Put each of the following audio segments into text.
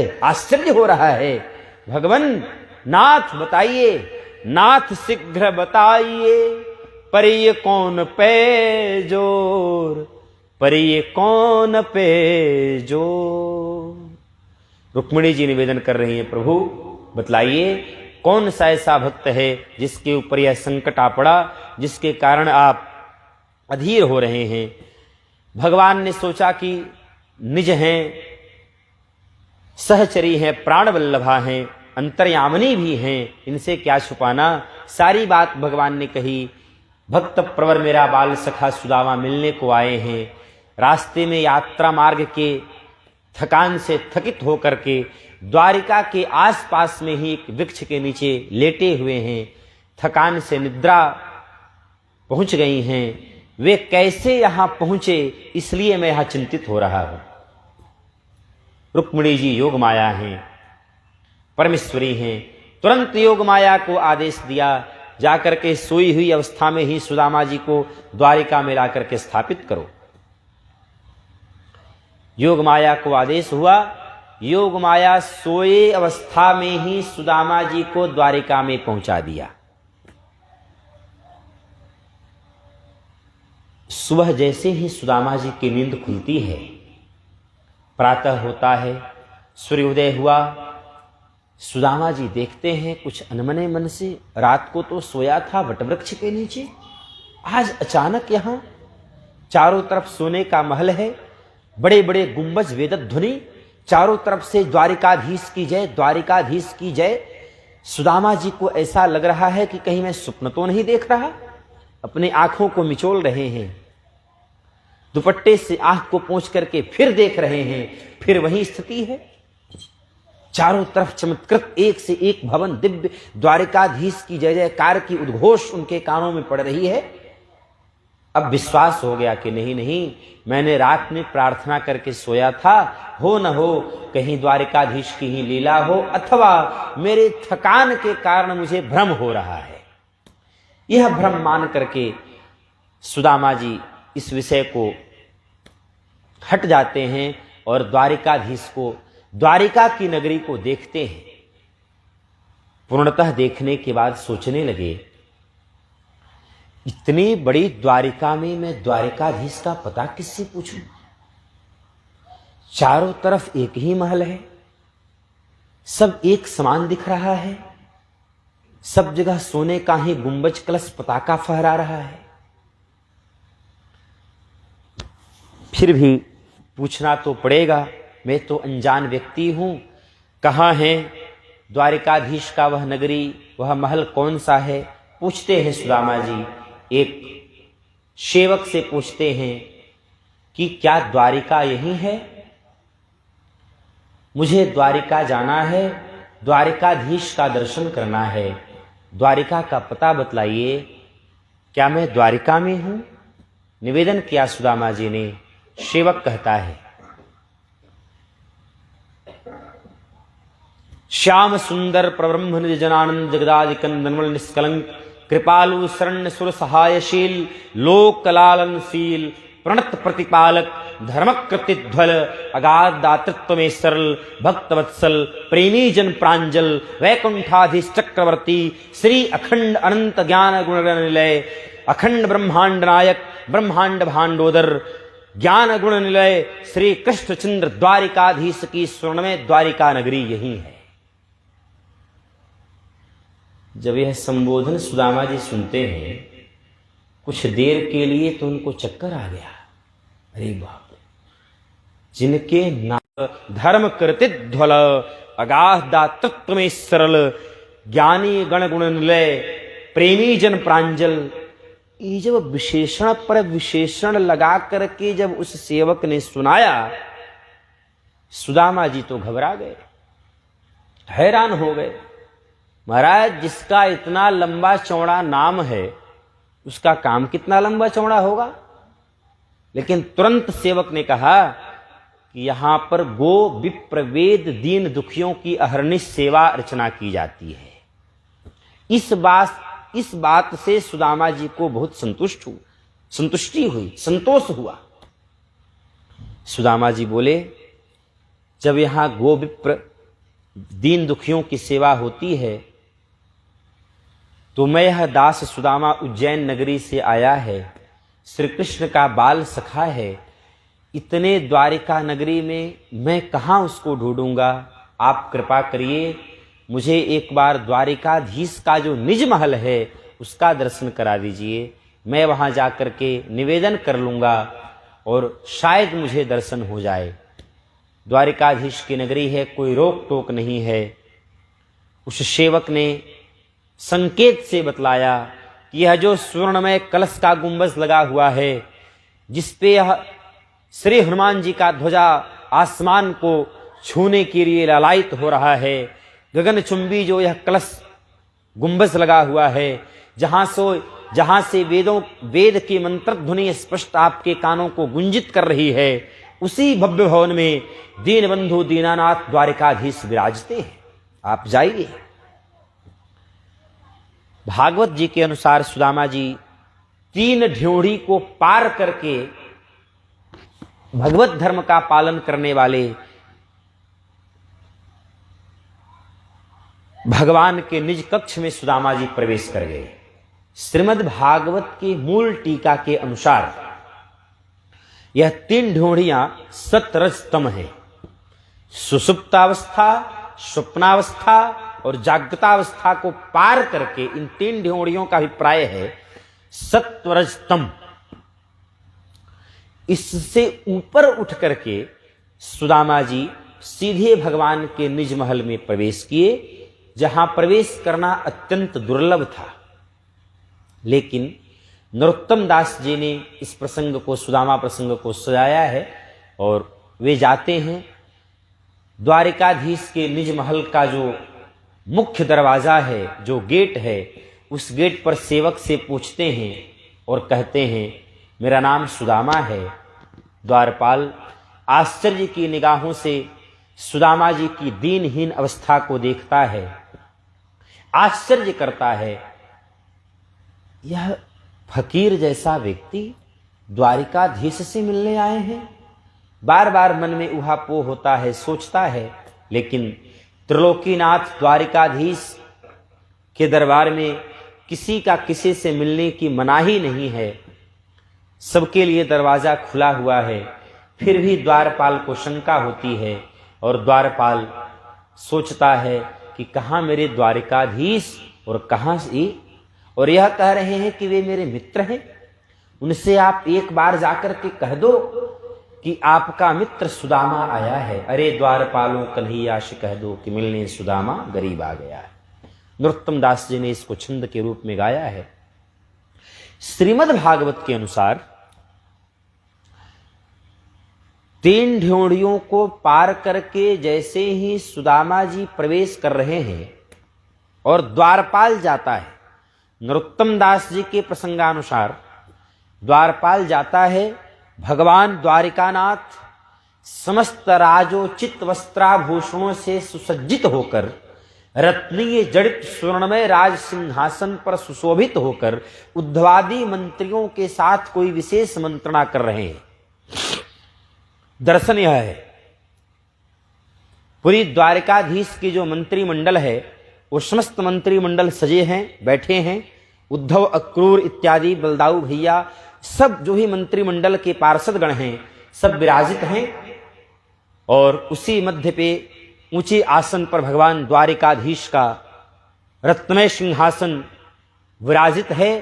है, आश्चर्य हो रहा है। भगवान नाथ बताइए, नाथ शीघ्र बताइए, पर ये कौन पे जोर, पर ये कौन पे जोर। रुक्मिणी जी निवेदन कर रही हैं, प्रभु बतलाइए कौन सा ऐसा भक्त है जिसके ऊपर यह संकट आ पड़ा, जिसके कारण आप अधीर हो रहे हैं। भगवान ने सोचा कि निज हैं, सहचरी हैं, प्राण वल्लभा हैं, अंतर्यामिनी भी हैं, इनसे क्या छुपाना। सारी बात भगवान ने कही। भक्त प्रवर मेरा बाल सखा सुदामा मिलने को आए हैं। रास्ते में यात्रा मार्ग के थकान से थकित होकर के द्वारिका के आसपास में ही एक वृक्ष के नीचे लेटे हुए हैं। थकान से निद्रा पहुंच गई हैं। वे कैसे यहां पहुंचे, इसलिए मैं यहां चिंतित हो रहा हूं। रुक्मिणी जी योग माया हैं, परमेश्वरी हैं। तुरंत योग माया को आदेश दिया, जाकर के सोई हुई अवस्था में ही सुदामा जी को द्वारिका में लाकर के स्थापित करो। योग माया को आदेश हुआ। योग माया सोए अवस्था में ही सुदामा जी को द्वारिका में पहुंचा दिया। सुबह जैसे ही सुदामा जी की नींद खुलती है, प्रातः होता है, सूर्योदय हुआ, सुदामा जी देखते हैं कुछ अनमने मन से, रात को तो सोया था वटवृक्ष के नीचे, आज अचानक यहां चारों तरफ सोने का महल है, बड़े बड़े गुंबज वेद ध्वनि, चारों तरफ से द्वारिकाधीश की जय, द्वारिकाधीश की जय। सुदामा जी को ऐसा लग रहा है कि कहीं मैं स्वप्न तो नहीं देख रहा। अपने आंखों को मिचोल रहे हैं, दुपट्टे से आंख को पोंछ करके फिर देख रहे हैं, फिर वही स्थिति है। चारों तरफ चमत्कृत एक से एक भवन दिव्य, द्वारिकाधीश की जय जयकार की उद्घोष उनके कानों में पड़ रही है। अब विश्वास हो गया कि नहीं नहीं, मैंने रात में प्रार्थना करके सोया था, हो न हो कहीं द्वारिकाधीश की ही लीला हो, अथवा मेरे थकान के कारण मुझे भ्रम हो रहा है। यह भ्रम मान करके सुदामा जी इस विषय को हट जाते हैं और द्वारिकाधीश को, द्वारिका की नगरी को देखते हैं। पूर्णतः देखने के बाद सोचने लगे, इतनी बड़ी द्वारिका में मैं द्वारिकाधीश का पता किससे पूछूं? चारों तरफ एक ही महल है, सब एक समान दिख रहा है, सब जगह सोने का ही गुंबज कलश पताका फहरा रहा है। फिर भी पूछना तो पड़ेगा, मैं तो अनजान व्यक्ति हूं, कहां है द्वारिकाधीश का वह नगरी, वह महल कौन सा है? पूछते हैं सुदामा जी, एक सेवक से पूछते हैं कि क्या द्वारिका यही है? मुझे द्वारिका जाना है, द्वारिकाधीश का दर्शन करना है, द्वारिका का पता बतलाइए, क्या मैं द्वारिका में हूं? निवेदन किया सुदामा जी ने। सेवक कहता है, श्याम सुंदर प्रब्रह्म निज जनानंद जगदादि निर्मल निष्कलंक कृपालु शरण्य सुर सहायशील लोक कलालनशील प्रणत प्रतिपालक धर्म कृतिध्वल अगाध दातृत्व में सरल भक्त वत्सल प्रेमी जन प्रांजल वैकुंठाधीश चक्रवर्ती श्री अखंड अनंत ज्ञान गुण निलय अखंड ब्रह्मांड नायक ब्रह्मांड भांडोदर ज्ञान गुण निलय श्री कृष्णचंद्र द्वारिकाधीश की स्वर्णमय द्वारिका नगरी यही है। जब यह संबोधन सुदामा जी सुनते हैं, कुछ देर के लिए तो उनको चक्कर आ गया। अरे बाप रे, जिनके नाम धर्म कृतिध्वल अगाध दातृत्व में सरल ज्ञानी गण गुण निलय प्रेमी जन प्रांजल, ये जब विशेषण पर विशेषण लगा करके जब उस सेवक ने सुनाया, सुदामा जी तो घबरा गए, हैरान हो गए। महाराज, जिसका इतना लंबा चौड़ा नाम है, उसका काम कितना लंबा चौड़ा होगा। लेकिन तुरंत सेवक ने कहा कि यहां पर गो विप्र वेद दीन दुखियों की अहर्निश सेवा अर्चना की जाती है। इस बात से सुदामा जी को बहुत संतुष्टि हुई, संतोष हुआ। सुदामा जी बोले, जब यहां गो विप्र दीन दुखियों की सेवा होती है, तो मैं यह दास सुदामा उज्जैन नगरी से आया है, श्री कृष्ण का बाल सखा है, इतने द्वारिका नगरी में मैं कहाँ उसको ढूंढूंगा। आप कृपा करिए, मुझे एक बार द्वारिकाधीश का जो निज महल है उसका दर्शन करा दीजिए। मैं वहाँ जाकर के निवेदन कर लूँगा और शायद मुझे दर्शन हो जाए। द्वारिकाधीश की नगरी है, कोई रोक टोक नहीं है। उस सेवक ने संकेत से बतलाया कि यह जो स्वर्णमय कलश का गुंबज लगा हुआ है, जिस पे यह श्री हनुमान जी का ध्वजा आसमान को छूने के लिए लालायित हो रहा है, गगनचुंबी जो यह कलश गुंबज लगा हुआ है, जहां से वेद की मंत्र ध्वनि स्पष्ट आपके कानों को गुंजित कर रही है, उसी भव्य भवन में दीनबंधु दीनानाथ द्वारिकाधीश विराजते हैं। आप जाइए। भागवत जी के अनुसार सुदामा जी 3 ढ्योढ़ी को पार करके भगवत धर्म का पालन करने वाले भगवान के निज कक्ष में सुदामा जी प्रवेश कर गए। श्रीमद् भागवत के मूल टीका के अनुसार यह 3 ढ्योढ़ियां सतरजतम है। सुषुप्तावस्था, स्वप्नावस्था और जागृतावस्था को पार करके इन 3 ढ्योढ़ियों का अभिप्राय है सत्वरजतम। इससे ऊपर उठ करके सुदामा जी सीधे भगवान के निज महल में प्रवेश किए, जहां प्रवेश करना अत्यंत दुर्लभ था। लेकिन नरोत्तम दास जी ने इस प्रसंग को, सुदामा प्रसंग को सजाया है और वे जाते हैं। द्वारिकाधीश के निज महल का जो मुख्य दरवाजा है, जो गेट है, उस गेट पर सेवक से पूछते हैं और कहते हैं, मेरा नाम सुदामा है। द्वारपाल आश्चर्य की निगाहों से सुदामा जी की दीनहीन अवस्था को देखता है, आश्चर्य करता है, यह फकीर जैसा व्यक्ति द्वारिकाधीश से मिलने आए हैं। बार बार मन में उहापोह होता है, सोचता है, लेकिन त्रिलोकीनाथ द्वारिकाधीश के दरबार में किसी का किसी से मिलने की मनाही नहीं है, सबके लिए दरवाजा खुला हुआ है। फिर भी द्वारपाल को शंका होती है और द्वारपाल सोचता है कि कहाँ मेरे द्वारिकाधीश और कहाँ से, और यह कह रहे हैं कि वे मेरे मित्र हैं, उनसे आप एक बार जाकर के कह दो कि आपका मित्र सुदामा आया है। अरे द्वारपालों कन्हैया से कह दो कि मिलने सुदामा गरीब आ गया है। नरोत्तम दास जी ने इसको छंद के रूप में गाया है। श्रीमद् भागवत के अनुसार 3 ढ्योढ़ियों को पार करके जैसे ही सुदामा जी प्रवेश कर रहे हैं और द्वारपाल जाता है, नरोत्तम दास जी के प्रसंगानुसार द्वारपाल जाता है, भगवान द्वारिकानाथ समस्त राजोचित वस्त्राभूषणों से सुसज्जित होकर रत्नीय जड़ित स्वर्णमय राज सिंहासन पर सुशोभित होकर उद्धवादी मंत्रियों के साथ कोई विशेष मंत्रणा कर रहे हैं। दर्शन यह है, पूरी द्वारिकाधीश की जो मंत्रिमंडल है वो समस्त मंत्रिमंडल सजे हैं, बैठे हैं। उद्धव, अक्रूर इत्यादि बलदाऊ भैया सब जो ही मंत्रिमंडल के पार्षदगण हैं सब विराजित हैं, और उसी मध्य पे ऊंचे आसन पर भगवान द्वारिकाधीश का रत्नमय सिंहासन विराजित है।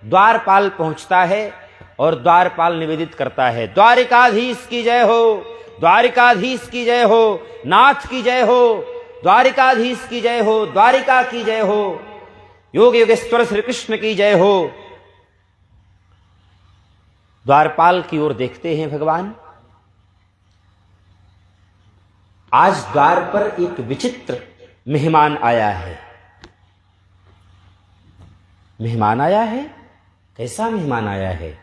द्वारपाल पहुंचता है और द्वारपाल निवेदित करता है, द्वारिकाधीश की जय हो, द्वारिकाधीश की जय हो, नाथ की जय हो, द्वारिकाधीश की जय हो, द्वारिका की जय हो, योग योगेश्वर श्री कृष्ण की जय हो। द्वारपाल की ओर देखते हैं भगवान। आज द्वार पर एक विचित्र मेहमान आया है। मेहमान आया है, कैसा मेहमान आया है?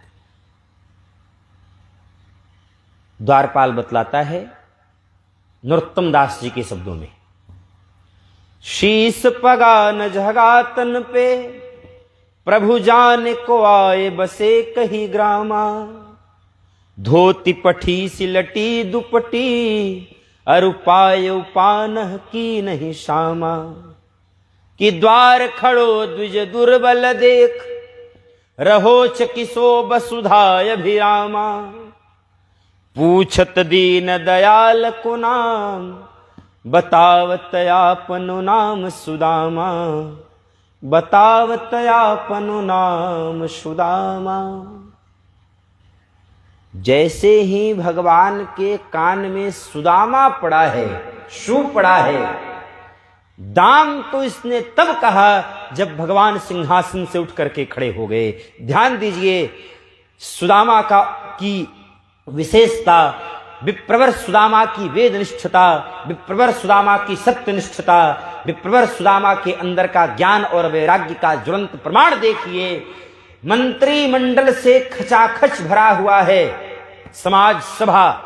द्वारपाल बतलाता है नरोत्तम दास जी के शब्दों में, शीस पगा न जगातन पे प्रभु जान को आए बसे कही ग्रामा, धोती पठी सिलटी दुपटी अरुपाय उपान की नहीं श्यामा, कि द्वार खड़ो द्विज दुर्बल देख, रहो चकिसो वसुधाय अभिरामा। पूछत दीन दयाल को नाम, बतावत आपनु नाम सुदामा, बतावत आपनु नाम सुदामा। जैसे ही भगवान के कान में सुदामा पड़ा है, शू पड़ा है, दाम तो इसने तब कहा जब भगवान सिंहासन से उठ करके खड़े हो गए। ध्यान दीजिए, सुदामा की विशेषता, विप्रवर सुदामा की वेदनिष्ठता, विप्रवर सुदामा की सत्यनिष्ठता, विप्रवर सुदामा के अंदर का ज्ञान और वैराग्य का ज्वलंत प्रमाण देखिए। मंत्रिमंडल से खचाखच भरा हुआ है समाज सभा।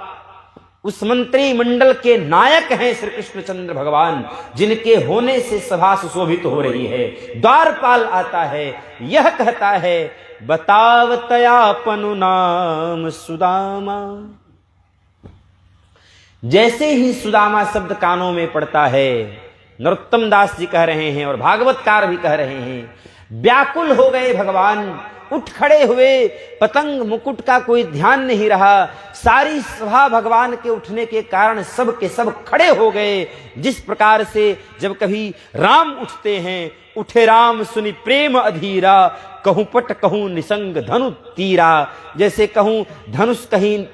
उस मंत्रिमंडल के नायक हैं श्री कृष्णचंद्र भगवान, जिनके होने से सभा सुशोभित हो रही है। द्वारपाल आता है, यह कहता है बतावत आपनु नाम सुदामा। जैसे ही सुदामा शब्द कानों में पड़ता है, नरोत्तम दास जी कह रहे हैं और भागवतकार भी कह रहे हैं, व्याकुल हो गए भगवान, उठ खड़े हुए। पतंग मुकुट का कोई ध्यान नहीं रहा, सारी सभा भगवान के उठने के कारण सब के सब खड़े हो गए। जिस प्रकार से जब कभी राम उठते हैं, उठे राम सुनि प्रेम अधीरा, कहूं पट कहूं निसंग धनु तीरा। जैसे कहूं धनुष कहीं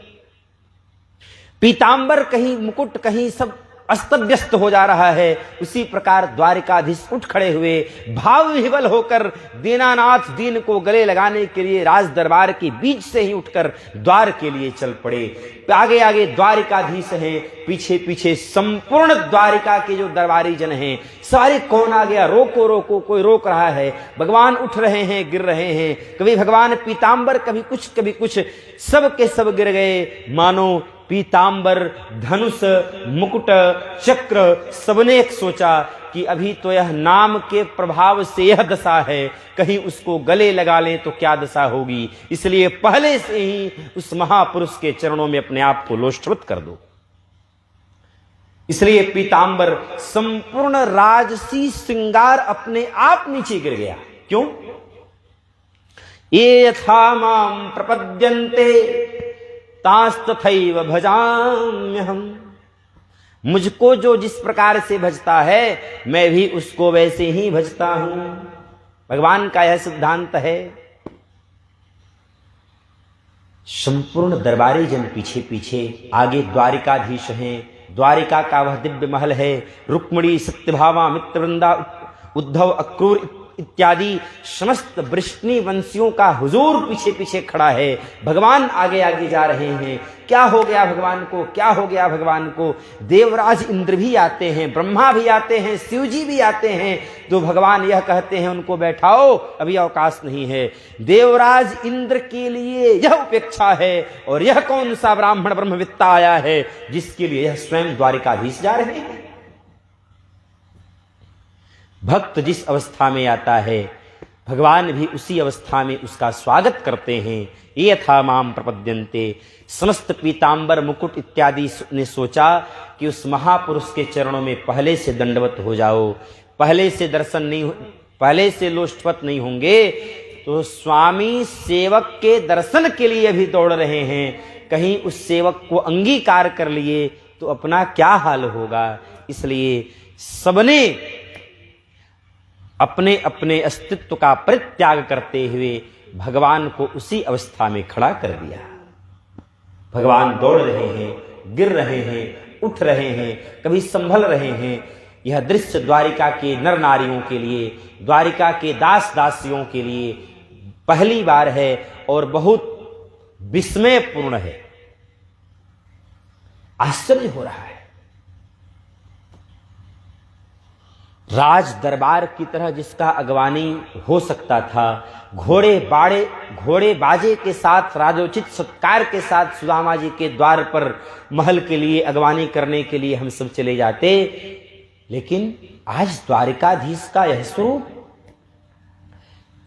पीतांबर, कहीं मुकुट, कहीं सब अस्त व्यस्त हो जा रहा है, उसी प्रकार द्वारिकाधीश उठ खड़े हुए, भाव विह्वल होकर दीनानाथ दीन को गले लगाने के लिए राज दरबार के बीच से ही उठकर द्वार के लिए चल पड़े। आगे आगे द्वारिकाधीश हैं, पीछे पीछे संपूर्ण द्वारिका के जो दरबारी जन हैं, सारे कौन आ गया, रोको रोको, कोई रोक रहा है। भगवान उठ रहे हैं, गिर रहे हैं, कभी भगवान पीतांबर, कभी कुछ, सब के सब गिर गए। मानो पीतांबर, धनुष, मुकुट, चक्र, सबने सोचा कि अभी तो यह नाम के प्रभाव से यह दशा है, कहीं उसको गले लगा ले तो क्या दशा होगी। इसलिए पहले से ही उस महापुरुष के चरणों में अपने आप को लोष्टवत कर दो। इसलिए पीतांबर संपूर्ण राजसी श्रृंगार अपने आप नीचे गिर गया। क्यों? ये यथा माम प्रपद्यन्ते तास्तथैव भजाम्यहम्। मुझको जो जिस प्रकार से भजता है, मैं भी उसको वैसे ही भजता हूं। भगवान का यह सिद्धांत है। संपूर्ण दरबारी जन पीछे पीछे, आगे द्वारिकाधीश हैं, द्वारिका का वह दिव्य महल है। रुक्मिणी, सत्यभामा, मित्रवृंदा, उद्धव, अक्रूर इत्यादि समस्त वृष्णि वंशियों का हुजूर पीछे पीछे खड़ा है। भगवान आगे आगे जा रहे हैं। क्या हो गया भगवान को, क्या हो गया भगवान को? देवराज इंद्र भी आते हैं, ब्रह्मा भी आते हैं, शिव जी भी आते हैं। तो भगवान यह कहते हैं उनको बैठाओ, अभी अवकाश नहीं है। देवराज इंद्र के लिए यह उपेक्षा है, और यह कौन सा ब्राह्मण ब्रह्मवित्ता आया है जिसके लिए यह स्वयं द्वारिकाधीश जा रहे हैं। भक्त जिस अवस्था में आता है, भगवान भी उसी अवस्था में उसका स्वागत करते हैं। ये यथा माम प्रपद्यन्ते। समस्त पीतांबर, मुकुट इत्यादि ने सोचा कि उस महापुरुष के चरणों में पहले से दंडवत हो जाओ, पहले से दर्शन नहीं, पहले से लोष्टवत नहीं होंगे तो स्वामी सेवक के दर्शन के लिए भी दौड़ रहे हैं। कहीं उस सेवक को अंगीकार कर लिए तो अपना क्या हाल होगा। इसलिए सबने अपने अपने अस्तित्व का परित्याग करते हुए भगवान को उसी अवस्था में खड़ा कर दिया। भगवान दौड़ रहे हैं, गिर रहे हैं, उठ रहे हैं, कभी संभल रहे हैं। यह दृश्य द्वारिका के नर नारियों के लिए, द्वारिका के दास दासियों के लिए पहली बार है और बहुत विस्मयपूर्ण है। आश्चर्य हो रहा है। राज दरबार की तरह जिसका अगवानी हो सकता था, घोड़े बाजे के साथ, राजोचित सत्कार के साथ सुदामा जी के द्वार पर महल के लिए अगवानी करने के लिए हम सब चले जाते, लेकिन आज द्वारिकाधीश का यह स्वरूप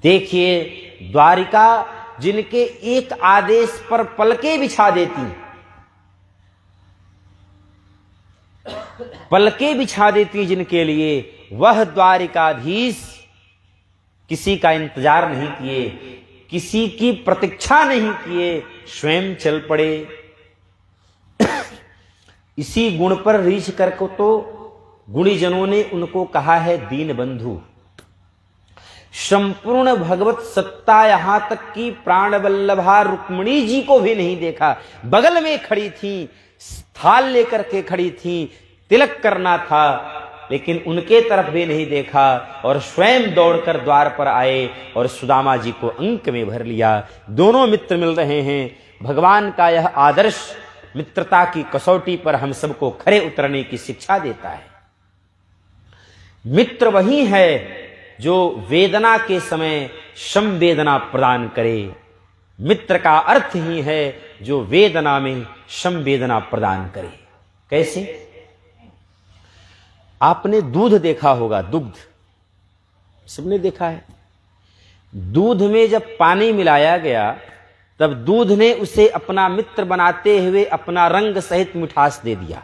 देखिए। द्वारिका जिनके एक आदेश पर पलके बिछा देती, पलके बिछा देती जिनके लिए, वह द्वारिकाधीश किसी का इंतजार नहीं किए, किसी की प्रतीक्षा नहीं किए, स्वयं चल पड़े। इसी गुण पर रीझ कर को तो गुणीजनों ने उनको कहा है दीन बंधु। संपूर्ण भगवत सत्ता यहां तक कि प्राण वल्लभा रुक्मिणी जी को भी नहीं देखा। बगल में खड़ी थी, थाल लेकर के खड़ी थी, तिलक करना था, लेकिन उनके तरफ भी नहीं देखा और स्वयं दौड़कर द्वार पर आए और सुदामा जी को अंक में भर लिया। दोनों मित्र मिल रहे हैं। भगवान का यह आदर्श मित्रता की कसौटी पर हम सबको खरे उतरने की शिक्षा देता है। मित्र वही है जो वेदना के समय संवेदना प्रदान करे। मित्र का अर्थ ही है जो वेदना में संवेदना प्रदान करे। कैसे? आपने दूध देखा होगा, दुग्ध सबने देखा है। दूध में जब पानी मिलाया गया तब दूध ने उसे अपना मित्र बनाते हुए अपना रंग सहित मिठास दे दिया।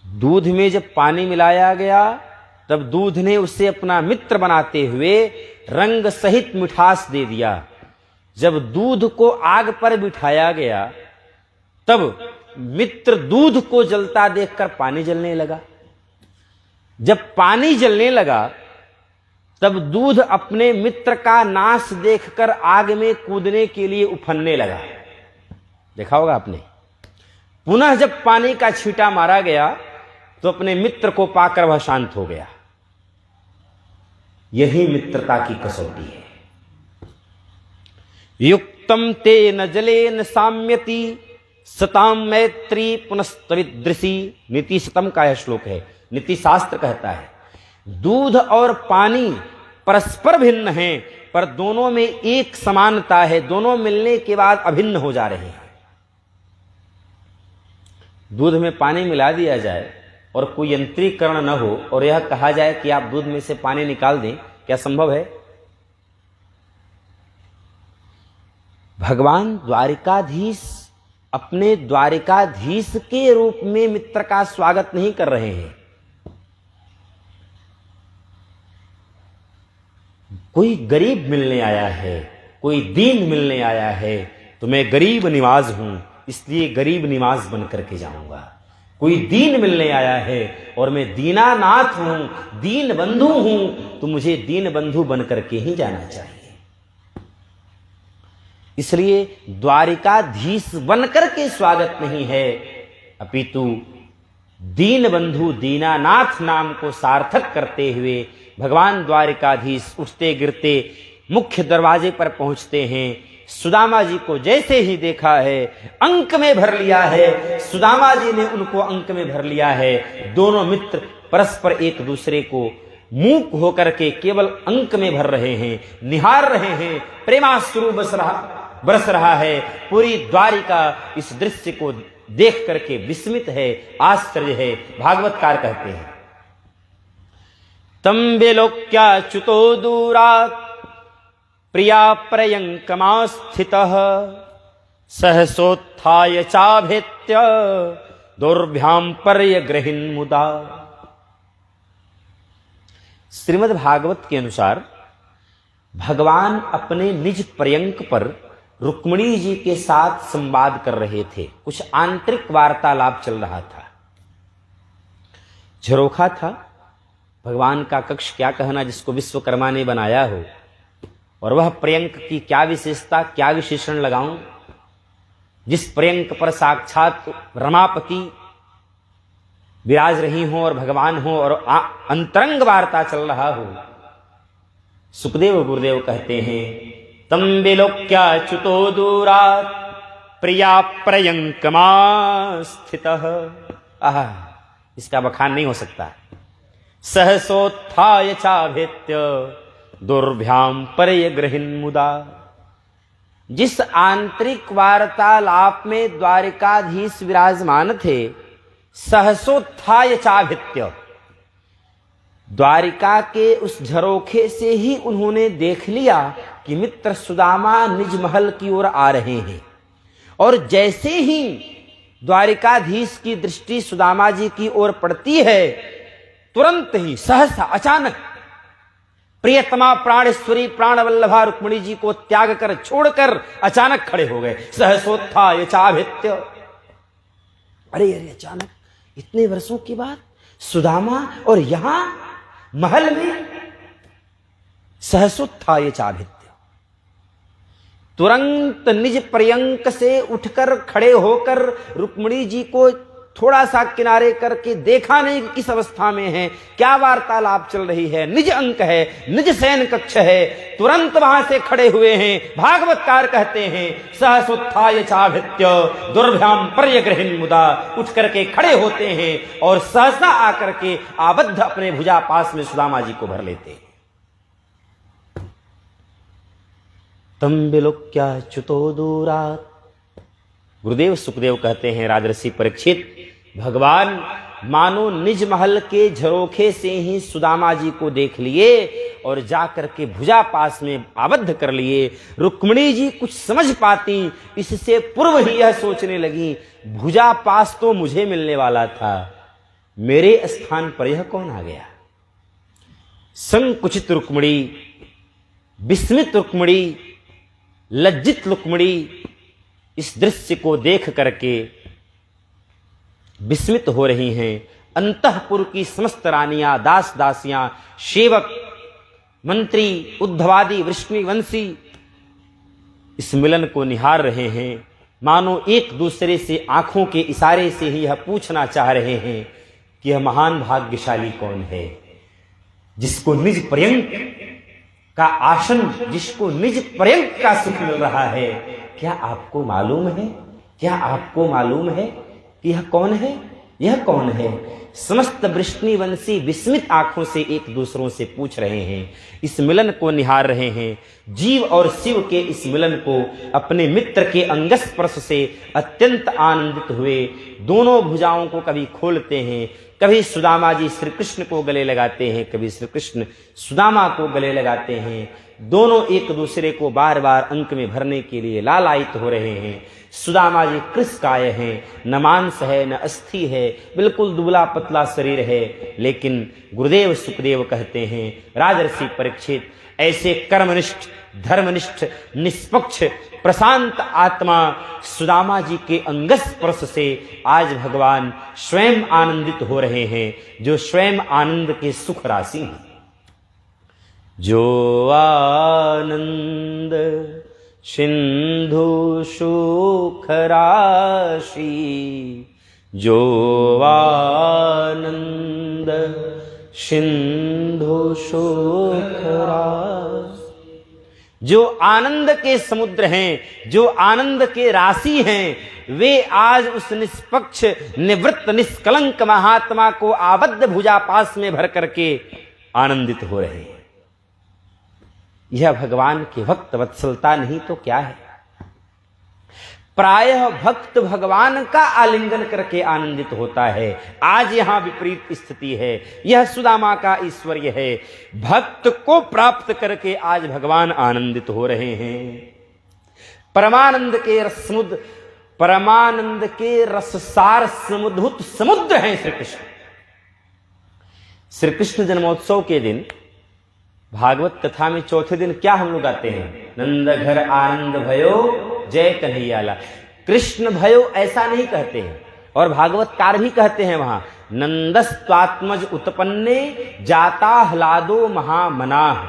दूध में जब पानी मिलाया गया तब दूध ने उसे अपना मित्र बनाते हुए रंग सहित मिठास दे दिया। जब दूध को आग पर बिठाया गया तब मित्र दूध को जलता देखकर पानी जलने लगा। जब पानी जलने लगा तब दूध अपने मित्र का नाश देखकर आग में कूदने के लिए उफनने लगा। देखा होगा आपने। पुनः जब पानी का छींटा मारा गया तो अपने मित्र को पाकर वह शांत हो गया। यही मित्रता की कसौटी है। युक्तम तेन जलेन साम्यति सताम मैत्री पुनस्तविदृशी। नीति शतम का यह श्लोक है। नीति शास्त्र कहता है दूध और पानी परस्पर भिन्न हैं, पर दोनों में एक समानता है। दोनों मिलने के बाद अभिन्न हो जा रहे हैं। दूध में पानी मिला दिया जाए और कोई यंत्रीकरण न हो और यह कहा जाए कि आप दूध में से पानी निकाल दें, क्या संभव है? भगवान द्वारिकाधीश अपने द्वारिकाधीश के रूप में मित्र का स्वागत नहीं कर रहे हैं। कोई गरीब मिलने आया है, कोई दीन मिलने आया है, तो मैं गरीब निवाज हूं इसलिए गरीब निवाज बन करके जाऊंगा। कोई दीन मिलने आया है और मैं दीनानाथ हूं, दीन बंधु हूं, तो मुझे दीन बंधु बन करके ही जाना चाहिए। इसलिए द्वारिकाधीश बनकर के स्वागत नहीं है, अपितु दीन बंधु दीनानाथ नाम को सार्थक करते हुए भगवान द्वारिकाधीश उठते गिरते मुख्य दरवाजे पर पहुंचते हैं। सुदामा जी को जैसे ही देखा है अंक में भर लिया है, सुदामा जी ने उनको अंक में भर लिया है। दोनों मित्र परस्पर एक दूसरे को मूक होकर के केवल अंक में भर रहे हैं, निहार रहे हैं। प्रेमाश्रु बरस रहा है। पूरी द्वारिका इस दृश्य को देख करके विस्मित है, आश्चर्य है। भागवतकार कहते हैं तम विलोक्याच्युतो दूरात् प्रिया प्रयंकमा स्थितः सहसोत्थाय चाभेत्य दोर्भ्याम पर्यग्रहिन् मुदा। श्रीमद् भागवत के अनुसार भगवान अपने निज पर्यंक पर रुक्मिणी जी के साथ संवाद कर रहे थे। कुछ आंतरिक वार्तालाप चल रहा था। झरोखा था, भगवान का कक्ष क्या कहना जिसको विश्वकर्मा ने बनाया हो, और वह पर्यंक की क्या विशेषता, क्या विशेषण लगाऊं, जिस पर्यंक पर साक्षात रमापति विराज रही हो और भगवान हो और अंतरंग वार्ता चल रहा हो। सुखदेव गुरुदेव कहते हैं तम विलोक्याच्युतो दूरात् प्रिया प्रयंकमा स्थितः। इसका बखान नहीं हो सकता। सहसोत्थाय चाभेत्य दुर्भ्याम पर्यग्रहिन् मुदा। जिस आंतरिक वार्तालाप में द्वारिकाधीश विराजमान थे, सहसोत्थाय चाभेत्य, द्वारिका के उस झरोखे से ही उन्होंने देख लिया कि मित्र सुदामा निज महल की ओर आ रहे हैं। और जैसे ही द्वारिकाधीश की दृष्टि सुदामा जी की ओर पड़ती है, तुरंत ही सहसा अचानक प्रियतमा प्राणेश्वरी प्राणवल्लभा रुक्मिणी जी को त्याग कर छोड़कर अचानक खड़े हो गए। सहसोत्थाय चाभित्य, अरे अरे अचानक इतने वर्षों के बाद सुदामा और यहां महल में सहसोत्थाय चाभित्य, तुरंत निज पर्यंक से उठकर खड़े होकर रुक्मिणी जी को थोड़ा सा किनारे करके देखा नहीं किस अवस्था में है, क्या वार्तालाप चल रही है, निज अंक है, निज शयन कक्ष है, तुरंत वहां से खड़े हुए हैं। भागवतकार कहते हैं सहसोत्थाय चाभित्य दुर्भ्याम पर्यग्रहिण मुदा, उठ करके खड़े होते हैं और सहसा आकर के आबद्ध अपने भुजा पास में सुदामा जी को भर लेते हैं। तम विलोक्य च्युतो दूरात्, गुरुदेव सुखदेव कहते हैं राजर्षि परीक्षित, भगवान मानो निज महल के झरोखे से ही सुदामा जी को देख लिए और जाकर के भुजा पास में आबद्ध कर लिए। रुक्मिणी जी कुछ समझ पाती इससे पूर्व ही यह सोचने लगी, भुजा पास तो मुझे मिलने वाला था, मेरे स्थान पर यह कौन आ गया। संकुचित रुक्मिणी, विस्मित रुक्मिणी, लज्जित रुक्मिणी इस दृश्य को देख करके विस्मित हो रही हैं। अंतःपुर की समस्त रानियां, दास दासियां, सेवक, मंत्री, उद्धवादी, वृष्णिवंशी इस मिलन को निहार रहे हैं, मानो एक दूसरे से आंखों के इशारे से ही यह पूछना चाह रहे हैं कि यह महान भाग्यशाली कौन है जिसको निज पर्यंक का आसन, जिसको निज पर्यंक का सुख मिल रहा है। क्या आपको मालूम है, क्या आपको मालूम है कि यह कौन है, यह कौन है। समस्त वृष्णिवंशी विस्मित आंखों से एक दूसरों से पूछ रहे हैं, इस मिलन को निहार रहे हैं। जीव और शिव के इस मिलन को अपने मित्र के अंगस्पर्श से अत्यंत आनंदित हुए। दोनों भुजाओं को कभी खोलते हैं, कभी सुदामा जी श्री कृष्ण को गले लगाते हैं, कभी श्री कृष्ण सुदामा को गले लगाते हैं। दोनों एक दूसरे को बार बार अंक में भरने के लिए लालायित हो रहे हैं। सुदामा जी कृशकाय हैं, न मांस है न अस्थि है, बिल्कुल दुबला पतला शरीर है। लेकिन गुरुदेव सुखदेव कहते हैं राजर्षि परीक्षित, ऐसे कर्मनिष्ठ, धर्मनिष्ठ, निष्पक्ष, प्रशांत आत्मा सुदामा जी के अंगस्पर्श से आज भगवान स्वयं आनंदित हो रहे हैं, जो स्वयं आनंद के सुख राशि हैं। जो आनंद सिंधु सुख राशि, जो आनंद सिंधु सुख राशि, जो आनंद के समुद्र हैं, जो आनंद के राशि हैं, वे आज उस निष्पक्ष, निवृत्त, निष्कलंक महात्मा को आबद्ध भुजा पास में भर करके आनंदित हो रहे हैं। यह भगवान की भक्त वत्सलता नहीं तो क्या है। प्रायः भक्त भगवान का आलिंगन करके आनंदित होता है, आज यहां विपरीत स्थिति है। यह सुदामा का ऐश्वर्य है, भक्त को प्राप्त करके आज भगवान आनंदित हो रहे हैं। परमानंद के रसमुद्र, परमानंद के रससार समुद्भूत समुद्र हैं श्री कृष्ण। श्री कृष्ण जन्मोत्सव के दिन भागवत कथा में चौथे दिन क्या हम लोग आते हैं, नंद घर आनंद भयो जय कन्हैयाला। कृष्ण भयो ऐसा नहीं कहते हैं, और भागवतकार भी कहते हैं वहां नंदस्त्वात्मज उत्पन्ने जाता ह्लादो महामनाह।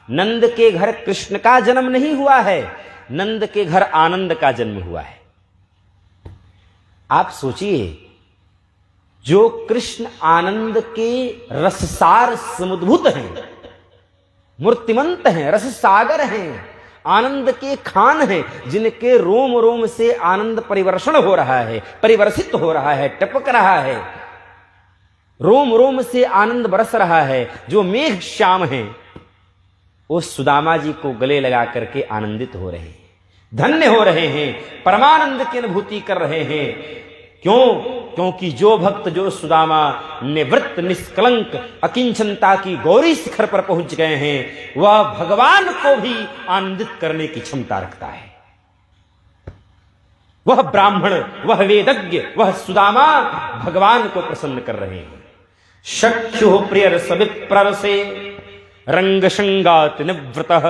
नंद के घर कृष्ण का जन्म नहीं हुआ है, नंद के घर आनंद का जन्म हुआ है। आप सोचिए, जो कृष्ण आनंद के रससार समुद्भूत हैं, मूर्तिमंत हैं, रस सागर हैं, आनंद के खान हैं, जिनके रोम रोम से आनंद परिवर्षण हो रहा है, परिवर्षित हो रहा है, टपक रहा है, रोम रोम से आनंद बरस रहा है, जो मेघ श्याम हैं, वो सुदामा जी को गले लगा करके आनंदित हो रहे हैं, धन्य हो रहे हैं, परमानंद की अनुभूति कर रहे हैं। क्यों? क्योंकि जो भक्त, जो सुदामा निवृत्त, निष्कलंक, अकिंचनता की गौरी शिखर पर पहुंच गए हैं, वह भगवान को भी आनंदित करने की क्षमता रखता है। वह ब्राह्मण, वह वेदज्ञ, वह सुदामा भगवान को प्रसन्न कर रहे हैं। शक्यु प्रियर सविप्रसे रंग संगात निवृतः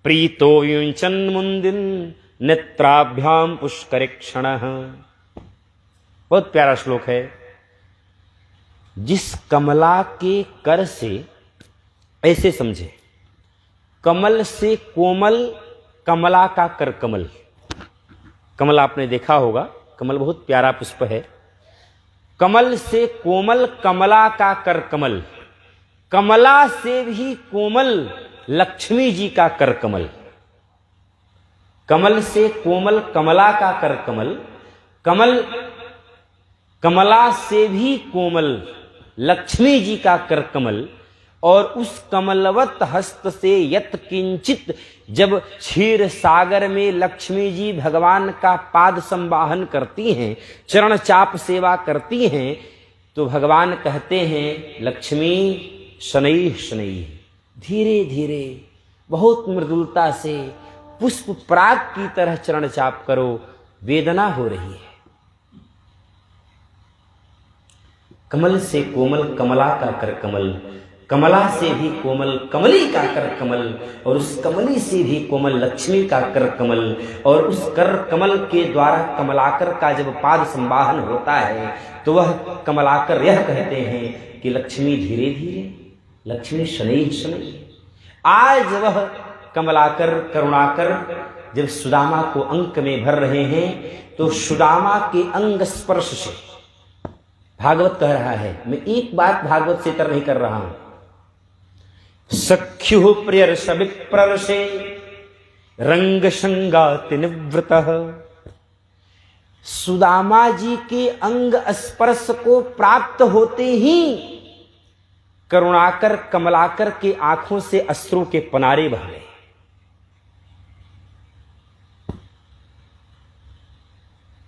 प्रीतो युञ्चन मुंदिन नेत्राभ्याम पुष्करेक्षणः। बहुत प्यारा श्लोक है। जिस कमला के कर से, ऐसे समझे, कमल से कोमल, कमला का कर कमल। कमल आपने देखा होगा, कमल बहुत प्यारा पुष्प है। कमल से कोमल, कमला का कर कमल। कमला से भी कोमल लक्ष्मी जी का कर कमल। कमल से कोमल कमला का कर कमल। कमला से भी कोमल लक्ष्मी जी का कर कमल। और उस कमलवत हस्त से यत किंचित, जब क्षीर सागर में लक्ष्मी जी भगवान का पाद संवाहन करती हैं, चरण चाप सेवा करती हैं, तो भगवान कहते हैं, लक्ष्मी शनैः शनैः, धीरे धीरे बहुत मृदुलता से पुष्प पराग की तरह चरण चाप करो, वेदना हो रही है। कमल से कोमल कमला का कर कमल, कमला से भी कोमल कमली का कर कमल, और उस कमली से भी कोमल लक्ष्मी का कर कमल। और उस कर कमल के द्वारा कमलाकर का जब पाद संवाहन होता है, तो वह कमलाकर यह कहते हैं कि लक्ष्मी धीरे धीरे, लक्ष्मी शनैः शनैः। आज वह कमलाकर, करुणाकर जब सुदामा को अंक में भर रहे हैं, तो सुदामा के अंग स्पर्श से भागवत कह रहा है, मैं एक बात भागवत से तर नहीं कर रहा हूं। सख्यु प्रियर्ष विप्रर्षे रंग संगाति निवृतः। सुदामा जी के अंग स्पर्श को प्राप्त होते ही करुणाकर, कमलाकर के आंखों से अश्रु के पनारे बह गए।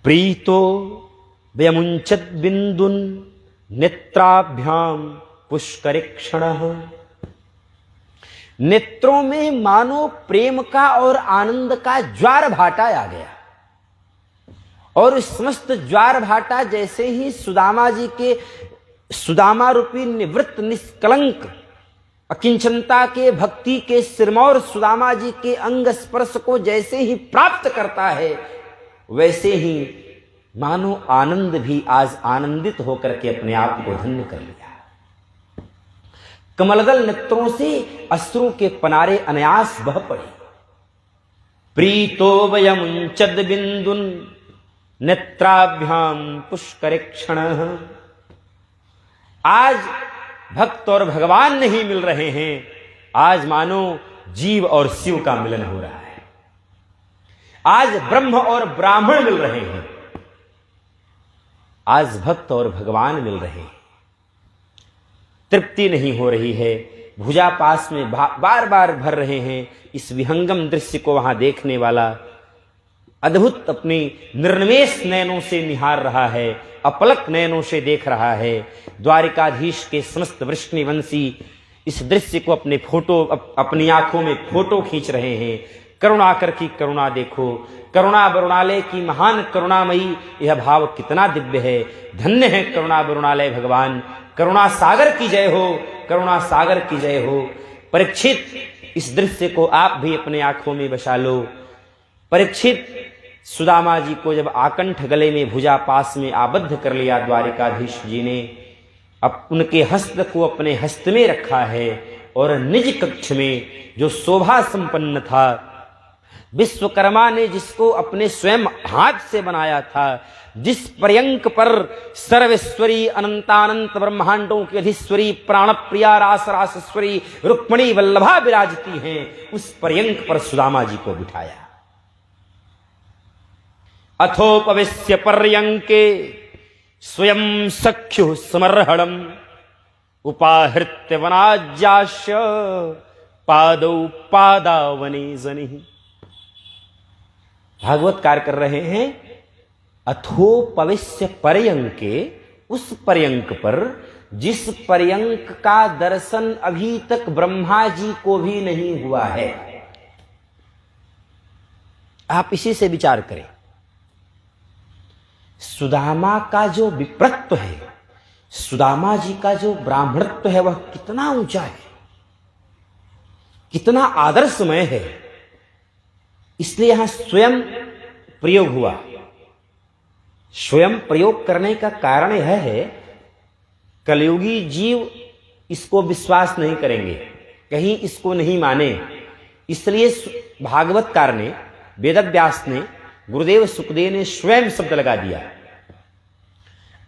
प्रीतो व्यमुंचत बिंदुन नेत्राभ्याम पुष्करेक्षणः। नेत्रों में मानो प्रेम का और आनंद का ज्वार भाटा आ गया। और समस्त ज्वार भाटा जैसे ही सुदामा जी के, सुदामा रूपी निवृत्त निष्कलंक अकिंचनता के भक्ति के सिरमौर सुदामा जी के अंग स्पर्श को जैसे ही प्राप्त करता है, वैसे ही मानो आनंद भी आज आनंदित होकर के अपने आप को धन्य कर लिया। कमलदल नेत्रों से अश्रु के पनारे अनायास बह पड़े। प्रीतो वयमुंचद बिंदुन नेत्राभ्याम पुष्करेक्षणः। आज भक्त और भगवान नहीं मिल रहे हैं, आज मानो जीव और शिव का मिलन हो रहा है। आज ब्रह्म और ब्राह्मण मिल रहे हैं, आज भक्त और भगवान मिल रहे हैं। तृप्ति नहीं हो रही है, भुजा पास में बार बार भर रहे हैं। इस विहंगम दृश्य को वहां देखने वाला अद्भुत अपनी निर्निमेष नयनों से निहार रहा है, अपलक नयनों से देख रहा है। द्वारिकाधीश के समस्त वृष्णिवंशी इस दृश्य को अपनी आंखों में फोटो खींच रहे हैं। करुणाकर की करुणा देखो, करुणा वरुणालय की महान करुणामयी, यह भाव कितना दिव्य है। धन्य है करुणा वरुणालय भगवान, करुणा सागर की जय हो, करुणा सागर की जय हो। परीक्षित, इस दृश्य को आप भी अपने आंखों में बसा लो। परीक्षित, सुदामा जी को जब आकंठ गले में भुजा पास में आबद्ध कर लिया द्वारिकाधीश जी ने, अब उनके हस्त को अपने हस्त में रखा है और निज कक्ष में जो शोभा संपन्न था, विश्वकर्मा ने जिसको अपने स्वयं हाथ से बनाया था, जिस पर्यंक पर सर्वेश्वरी अनंतानंत ब्रह्मांडों की अधिश्वरी प्राणप्रिया रास रासेश्वरी रुक्मणी वल्लभा विराजती हैं, उस पर्यंक पर सुदामा जी को बिठाया। अथोपविश्य पर्यंके स्वयं सख्यु समर्हणम उपाहृत्य वनाज्यास्य पादौ पादावने जनिः। भागवतकार कर रहे हैं, अथोपविश्य पर्यंके, उस पर्यंक पर जिस पर्यंक का दर्शन अभी तक ब्रह्मा जी को भी नहीं हुआ है। आप इसी से विचार करें, सुदामा का जो विप्रत्व है, सुदामा जी का जो ब्राह्मणत्व है, वह कितना ऊंचा है, कितना आदर्शमय है। इसलिए यहां स्वयं प्रयोग हुआ। स्वयं प्रयोग करने का कारण यह है, कलयुगी जीव इसको विश्वास नहीं करेंगे, कहीं इसको नहीं माने। इसलिए भागवतकार ने, वेदव्यास ने, गुरुदेव सुखदेव ने स्वयं शब्द लगा दिया।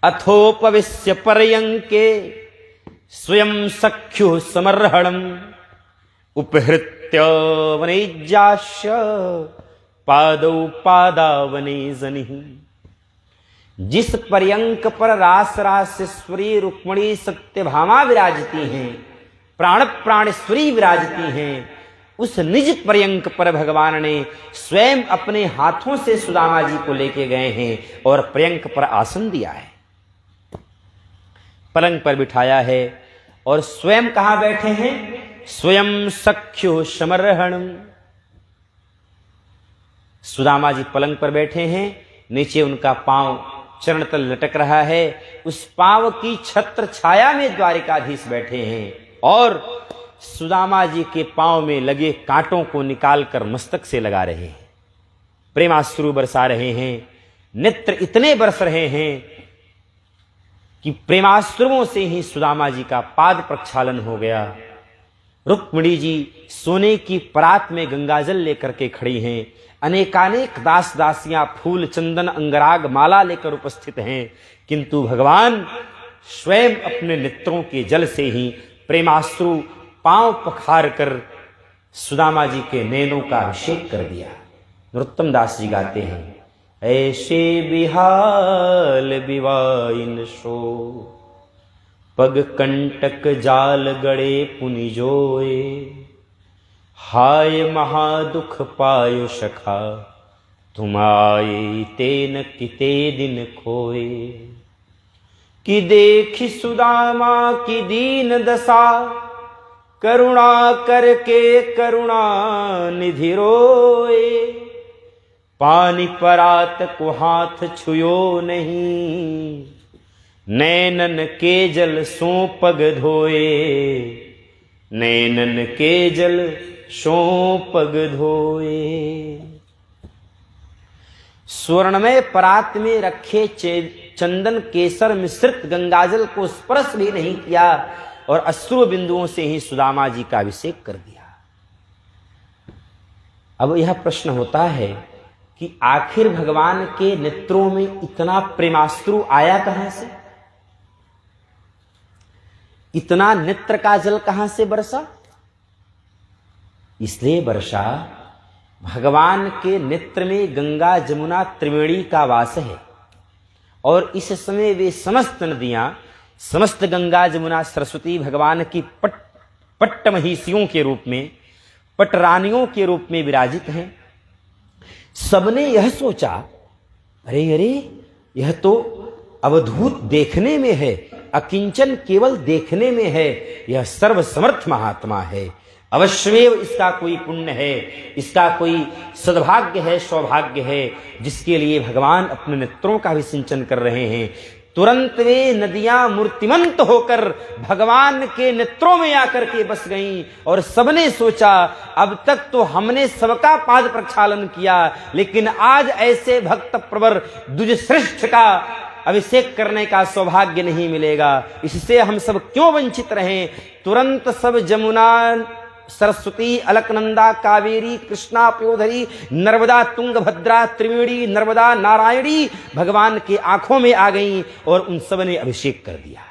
अथोपविश्य पर्यंके स्वयं सख्यु समर्हणम उपहृत्य वनेजास्य पादौ पादावने जनिः। जिस पर्यंक पर रास रासेश्वरी रुक्मणी सत्यभामा विराजती हैं, प्राण प्राणेश्वरी विराजती हैं, उस निज पर्यंक पर भगवान ने स्वयं अपने हाथों से सुदामा जी को लेके गए हैं और पर्यंक पर आसन दिया है, पलंग पर बिठाया है। और स्वयं कहां बैठे हैं? स्वयं सख्यु समर्हणम। सुदामा जी पलंग पर बैठे हैं, नीचे उनका पांव चरण तल लटक रहा है। उस पांव की छत्र छाया में द्वारिकाधीश बैठे हैं और सुदामा जी के पांव में लगे कांटों को निकालकर मस्तक से लगा रहे हैं, प्रेमाश्रु बरसा रहे हैं। नेत्र इतने बरस रहे हैं कि प्रेमाश्रुओं से ही सुदामा जी का पाद प्रक्षालन हो गया। रुक्मिणी जी सोने की परात में गंगाजल लेकर के खड़ी हैं। अनेकानेक दास दासियां फूल चंदन अंगराग माला लेकर उपस्थित हैं, किंतु भगवान स्वयं अपने नेत्रों के जल से ही प्रेमाश्रु पांव पखार कर सुदामा जी के नैनों का अभिषेक कर दिया। नरोत्तम दास जी गाते हैं, ऐसे बिहाल बिवाइन सो पग कंटक जाल गड़े पुनि जोए। हाय महादुख पायो सखा तुम आए तेन किते दिन खोए। कि देखी सुदामा की दीन दशा करुणा करके करुणा निधि रोए। पानी परात को हाथ छुयो नहीं, नैनन के जल सो पग धोए। नैनन के जल सो पग धोए। स्वर्णमय परात में रखे चंदन केसर मिश्रित गंगाजल को स्पर्श भी नहीं किया और अश्रु बिंदुओं से ही सुदामा जी का अभिषेक कर दिया। अब यह प्रश्न होता है कि आखिर भगवान के नेत्रों में इतना प्रेमाश्रु आया कहां से? इतना नेत्र का जल कहां से बरसा? इसलिए बरसा, भगवान के नेत्र में गंगा जमुना त्रिवेणी का वास है और इस समय वे समस्त नदियां, समस्त गंगा जमुना सरस्वती भगवान की पट्ट महिषियों के रूप में, पटरानियों के रूप में विराजित हैं। सबने यह सोचा, अरे अरे यह तो अवधूत देखने में है, अकिंचन केवल देखने में है, यह सर्वसमर्थ महात्मा है, अवश्यमेव इसका कोई पुण्य है, इसका कोई सद्भाग्य है, सौभाग्य है, जिसके लिए भगवान अपने नेत्रों का भी सिंचन कर रहे हैं। तुरंत वे नदियां मूर्तिमंत होकर भगवान के नेत्रों में आकर के बस गईं और सबने सोचा, अब तक तो हमने सबका पाद प्रक्षालन किया, लेकिन आज ऐसे भक्त प्रवर द्विजश्रेष्ठ का अभिषेक करने का सौभाग्य नहीं मिलेगा, इससे हम सब क्यों वंचित रहें। तुरंत सब जमुना, सरस्वती, अलकनंदा, कावेरी, कृष्णा, पयोधरी, नर्मदा, तुंगभद्रा, त्रिवेणी, नर्मदा, नारायणी भगवान की आंखों में आ गईं और उन सब ने अभिषेक कर दिया।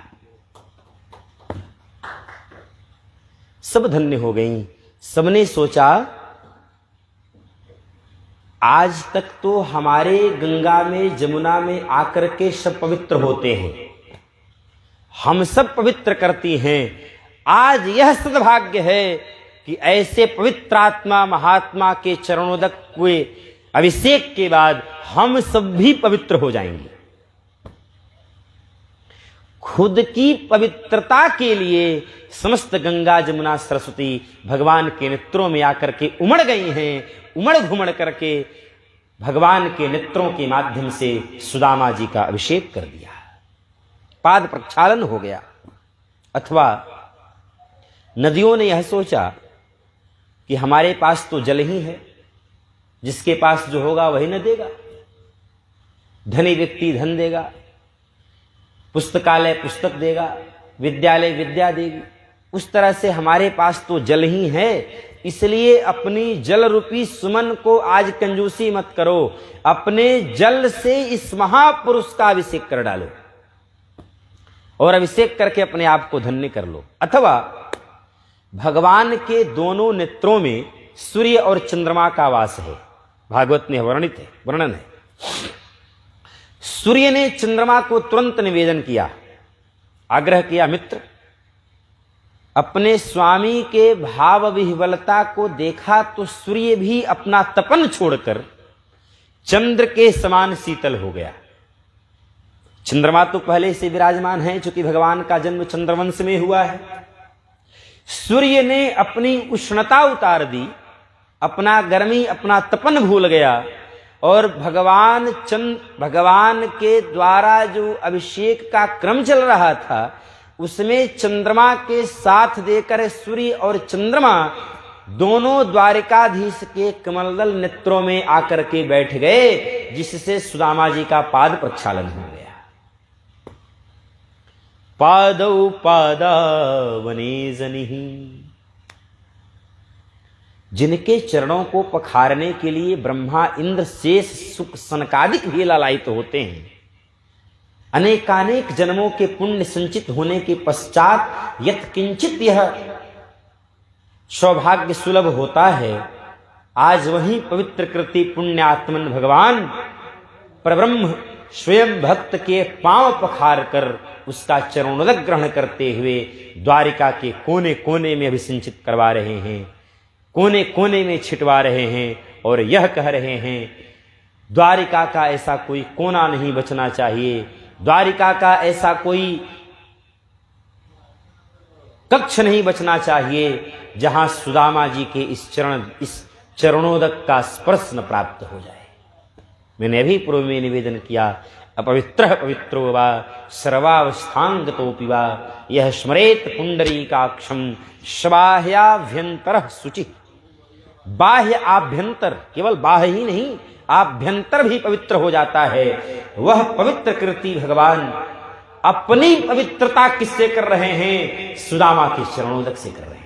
सब धन्य हो गईं। सबने सोचा, आज तक तो हमारे गंगा में, जमुना में आकर के सब पवित्र होते हैं, हम सब पवित्र करती हैं। आज यह सद्भाग्य है कि ऐसे पवित्र आत्मा महात्मा के चरणोदक हुए अभिषेक के बाद हम सब भी पवित्र हो जाएंगे। खुद की पवित्रता के लिए समस्त गंगा जमुना सरस्वती भगवान के नेत्रों में आकर के उमड़ गई हैं। उमड़ घुमड़ करके भगवान के नेत्रों के माध्यम से सुदामा जी का अभिषेक कर दिया, पाद प्रक्षालन हो गया। अथवा नदियों ने यह सोचा कि हमारे पास तो जल ही है, जिसके पास जो होगा वही न देगा, धनी व्यक्ति धन देगा, पुस्तकालय पुस्तक देगा, विद्यालय विद्या देगी, उस तरह से हमारे पास तो जल ही है, इसलिए अपनी जल रूपी सुमन को आज कंजूसी मत करो, अपने जल से इस महापुरुष का अभिषेक कर डालो और अभिषेक करके अपने आप को धन्य कर लो। अथवा भगवान के दोनों नेत्रों में सूर्य और चंद्रमा का वास है, भागवत में वर्णन है। सूर्य ने चंद्रमा को तुरंत निवेदन किया, आग्रह किया, मित्र, अपने स्वामी के भाव विह्वलता को देखा तो सूर्य भी अपना तपन छोड़कर चंद्र के समान शीतल हो गया। चंद्रमा तो पहले से विराजमान है, चूंकि भगवान का जन्म चंद्रवंश में हुआ है। सूर्य ने अपनी उष्णता उतार दी, अपना गर्मी, अपना तपन भूल गया और भगवान के द्वारा जो अभिषेक का क्रम चल रहा था उसमें चंद्रमा के साथ देकर सूर्य और चंद्रमा दोनों द्वारिकाधीश के कमलदल नेत्रों में आकर के बैठ गए, जिससे सुदामा जी का पाद प्रक्षालन हो गया। पादौ पादावने जनिहि, जिनके चरणों को पखारने के लिए ब्रह्मा, इंद्र, शेष, सुख, सनकादिक भी लालायित होते हैं, अनेकानेक जन्मों के पुण्य संचित होने के पश्चात यत् किंचित यह सौभाग्य सुलभ होता है, आज वही पवित्र कृति पुण्यात्मन भगवान परब्रह्म स्वयं भक्त के पांव पखार कर उसका चरणोदक ग्रहण करते हुए द्वारिका के कोने कोने में अभिसिंचित करवा रहे हैं, कोने कोने में छिटवा रहे हैं और यह कह रहे हैं द्वारिका का ऐसा कोई कोना नहीं बचना चाहिए, द्वारिका का ऐसा कोई कक्ष नहीं बचना चाहिए जहां सुदामा जी के इस चरणोदक का स्पर्श न प्राप्त हो जाए। मैंने अभी पूर्व में निवेदन किया, अपवित्रः पवित्रो वा सर्वावस्थांगतोऽपि वा यह स्मरेत पुंडरीकाक्षं स्वाह्याभ्यंतरः शुचि। बाह्य आभ्यंतर, केवल बाह्य ही नहीं, आभ्यंतर भी पवित्र हो जाता है। वह पवित्र कृति भगवान अपनी पवित्रता किससे कर रहे हैं? सुदामा के चरणोदक से कर रहे हैं।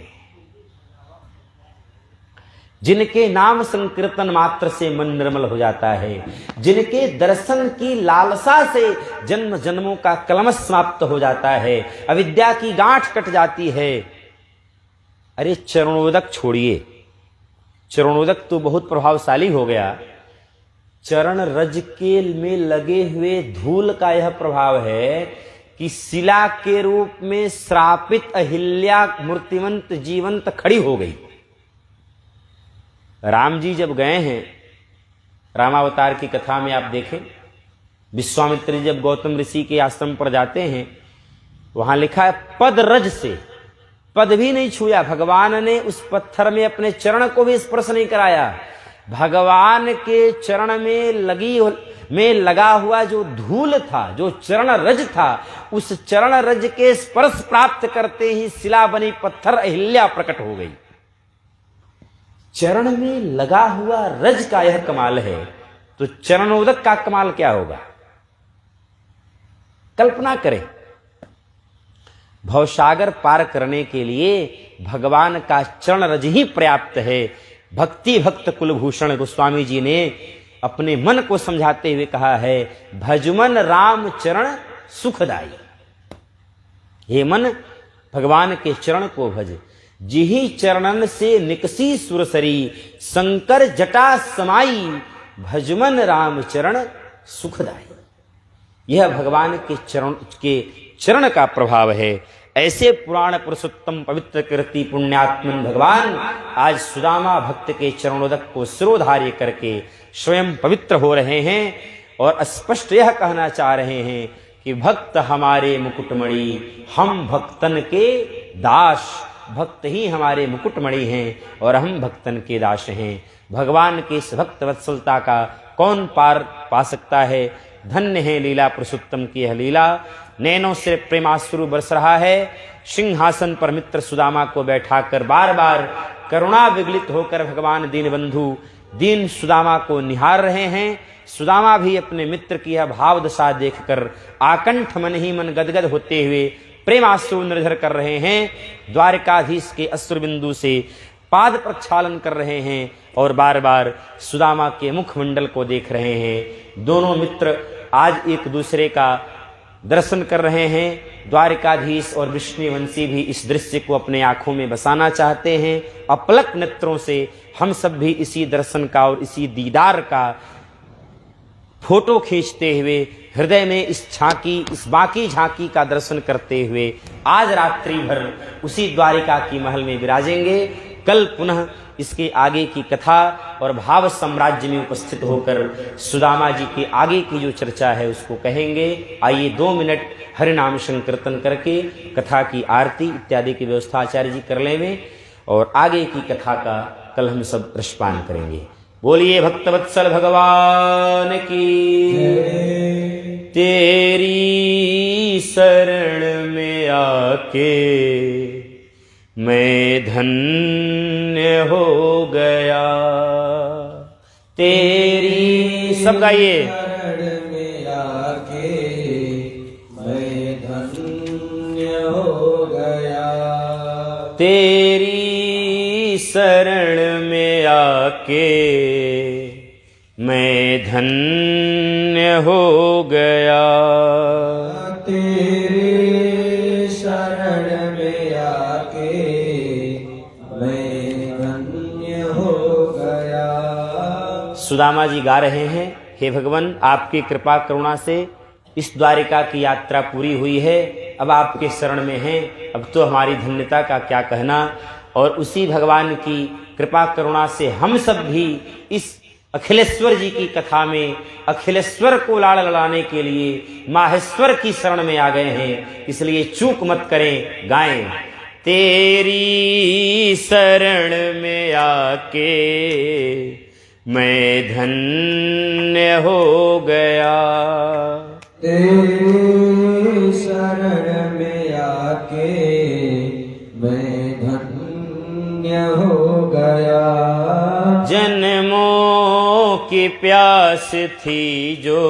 जिनके नाम संकीर्तन मात्र से मन निर्मल हो जाता है, जिनके दर्शन की लालसा से जन्म जन्मों का कलमश समाप्त हो जाता है, अविद्या की गांठ कट जाती है। अरे चरणोदक छोड़िए, चरणोदक तो बहुत प्रभावशाली हो गया, चरण रज के में लगे हुए धूल का यह प्रभाव है कि शिला के रूप में श्रापित अहिल्या मूर्तिमंत जीवंत खड़ी हो गई। राम जी जब गए हैं, रामावतार की कथा में आप देखें, विश्वामित्र जी जब गौतम ऋषि के आश्रम पर जाते हैं, वहां लिखा है पद रज से, पद भी नहीं छुआ। भगवान ने उस पत्थर में अपने चरण को भी स्पर्श नहीं कराया। भगवान के चरण में लगा हुआ जो धूल था, जो चरण रज था, उस चरण रज के स्पर्श प्राप्त करते ही शिला बनी पत्थर अहिल्या प्रकट हो गई। चरण में लगा हुआ रज का यह कमाल है, तो चरणोदक का कमाल क्या होगा? कल्पना करें, भवसागर पार करने के लिए भगवान का चरण रज ही पर्याप्त है। भक्ति भक्त कुलभूषण गोस्वामी जी ने अपने मन को समझाते हुए कहा है, भजमन राम चरण सुखदाई। हे मन, भगवान के चरण को भज, जिहि चरणन से निकसी सुरसरी, शंकर जटा समाई, भजमन राम चरण सुखदाई। यह भगवान के चरण का प्रभाव है। ऐसे पुराण पुरुषोत्तम पवित्र कृति पुण्यात्मन भगवान आज सुदामा भक्त के चरणोदक को सिरोधार्य करके स्वयं पवित्र हो रहे हैं और स्पष्ट यह कहना चाह रहे हैं कि भक्त हमारे मुकुटमणि, हम भक्तन के दास। भक्त ही हमारे मुकुटमणि हैं और हम भक्तन के दास हैं। भगवान के इस भक्त वत्सलता का कौन पार पा सकता है। धन्य है लीला पुरुषोत्तम की यह लीला। नैनों से प्रेमाश्रु बरस रहा है। सिंहासन पर मित्र सुदामा को बैठाकर बार बार करुणा विगलित होकर भगवान दीनबंधु दीन सुदामा को निहार रहे हैं। सुदामा भी अपने मित्र की यह भाव दशा देखकर आकंठ मन ही मन गदगद होते हुए प्रेमाश्रु निर्झर कर रहे हैं। द्वारिकाधीश के अश्रुबिंदु से पाद प्रक्षालन कर रहे हैं और बार बार सुदामा के मुखमंडल को देख रहे हैं। दोनों मित्र आज एक दूसरे का दर्शन कर रहे हैं। द्वारिकाधीश और विष्णुवंशी भी इस दृश्य को अपने आंखों में बसाना चाहते हैं। अपलक नेत्रों से हम सब भी इसी दर्शन का और इसी दीदार का फोटो खींचते हुए हृदय में इस बाकी झांकी का दर्शन करते हुए आज रात्रि भर उसी द्वारिका की महल में विराजेंगे। कल पुनः इसके आगे की कथा और भाव साम्राज्य में उपस्थित होकर सुदामा जी के आगे की जो चर्चा है उसको कहेंगे। आइए 2 मिनट हरि नाम संकीर्तन करके कथा की आरती इत्यादि की व्यवस्था आचार्य जी कर लेंगे और आगे की कथा का कल हम सब रसपान करेंगे। बोलिए भक्तवत्सल भगवान की। तेरी शरण में आके मैं धन्य हो गया। तेरी सब गाइए। शरण में आके मैं धन्य हो गया। तेरी शरण में आके मैं धन्य हो गया। तेरे शरण में आके मैं धन्य हो गया। सुदामा जी गा रहे हैं, हे भगवान आपकी कृपा करुणा से इस द्वारिका की यात्रा पूरी हुई है। अब आपके शरण में हैं, अब तो हमारी धन्यता का क्या कहना। और उसी भगवान की कृपा करुणा से हम सब भी इस अखिलेश्वर जी की कथा में अखिलेश्वर को लाड़ लड़ाने के लिए माहेश्वर की शरण में आ गए हैं। इसलिए चूक मत करें, गाएं। तेरी शरण में आके मैं धन्य हो गया। तेरी शरण में आके मैं धन्य हो गया। जन्मों की प्यास थी जो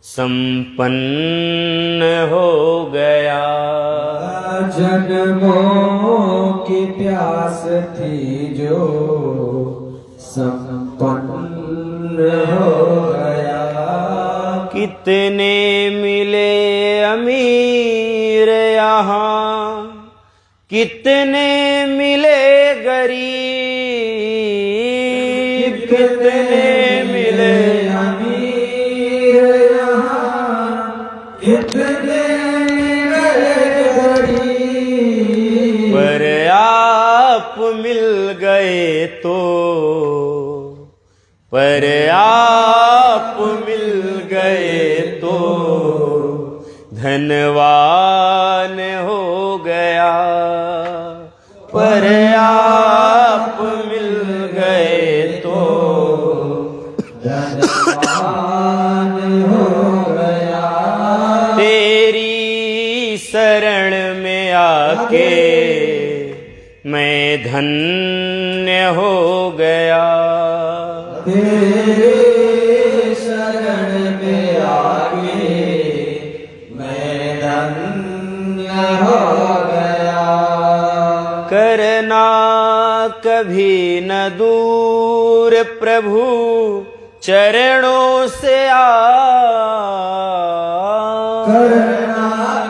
संपन्न हो गया। जन्मों की प्यास थी जो संपन्न हो गया। कितने मिले अमीर यहाँ, कितने मिले गरीब। कितने मिले अमीर यहाँ, कितने मिले गरीब। पर आप मिल गए तो, पर आप मिल गए तो धनवान हो गया। पर आप मिल गए तो धनवान हो गया। तेरी शरण में आके मैं धन्य हो गया। तेरे शरण में आके मैं धन्य हो गया। करना कभी न दूर प्रभु चरणों से करना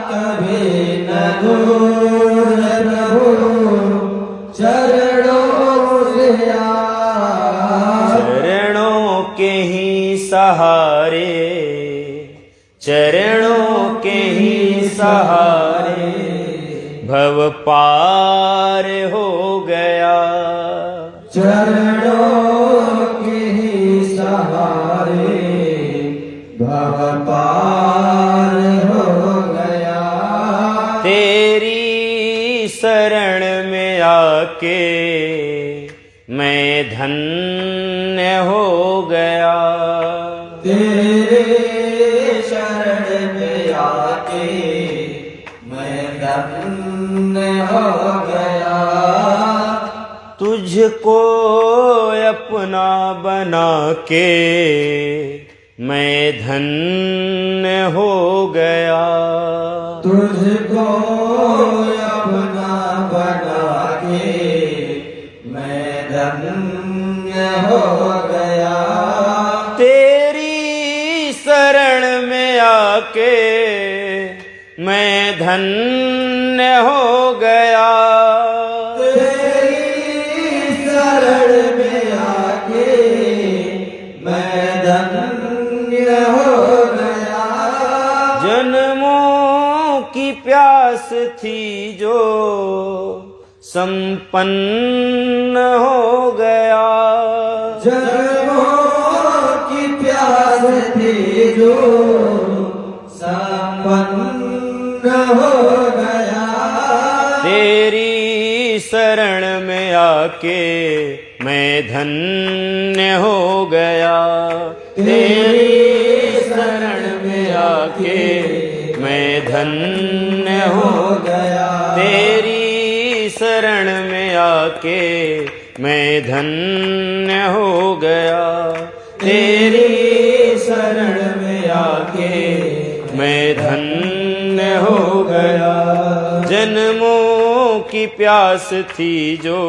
कभी न दूर प्रभु चरणों से चरणों के ही सहारे, चरणों के ही सहारे भव पार हो गया। चरणों के ही सहारे भव पार हो गया। तेरी शरण में आके मैं धन्य हो गया। तुझको अपना बना के मैं धन्य हो गया। तुझको अपना बना के मैं धन्य हो गया। तेरी शरण में आके मैं धन्य हो गया। तेरी शरण में आके मैं धन्य हो गया। जन्मों की प्यास थी जो संपन्न हो गया। जन्मों की प्यास थी जो संपन्न हो गया। तेरी शरण में आके मैं धन्य हो गया। तेरी शरण में आके मैं धन्य हो गया। तेरी शरण में आके मैं धन्य हो गया। तेरी शरण में आके मैं धन्य हो गया। जन्मों की प्यास थी जो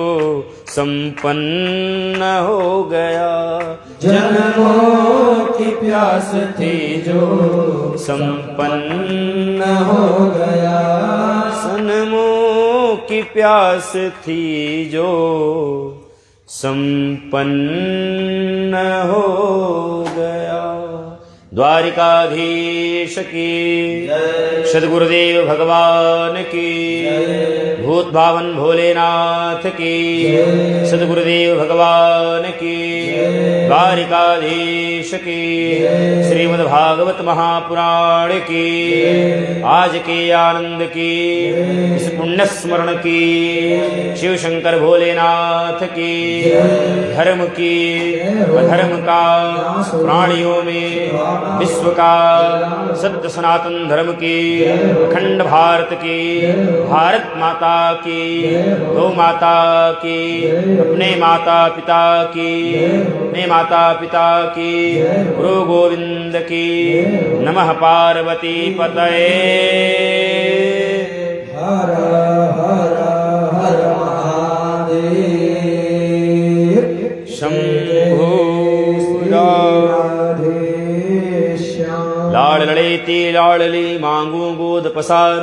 संपन्न हो गया। जन्मों की प्यास थी जो संपन्न हो गया। जन्मों की प्यास थी जो संपन्न हो गया। द्वारिकाधीश की सद्गुरुदेव भगवान की भूत भावन भोलेनाथ की सद्गुरुदेव भगवान की द्वारिकाधीश की श्रीमद् भागवत महापुराण की आज के आनंद की इस पुण्य स्मरण की शिव शंकर भोलेनाथ की धर्म की अधर्म का प्राणियों में विश्व का सत्य सनातन धर्म की अखंड भारत की भारत माता की गौ माता की अपने माता पिता की अपने माता पिता की गुरु गोविंद की नमः पार्वती पतये। हर हर हर महादेव। शंभो लाड़ लड़ेती लाड़ली मांगू गोद पसार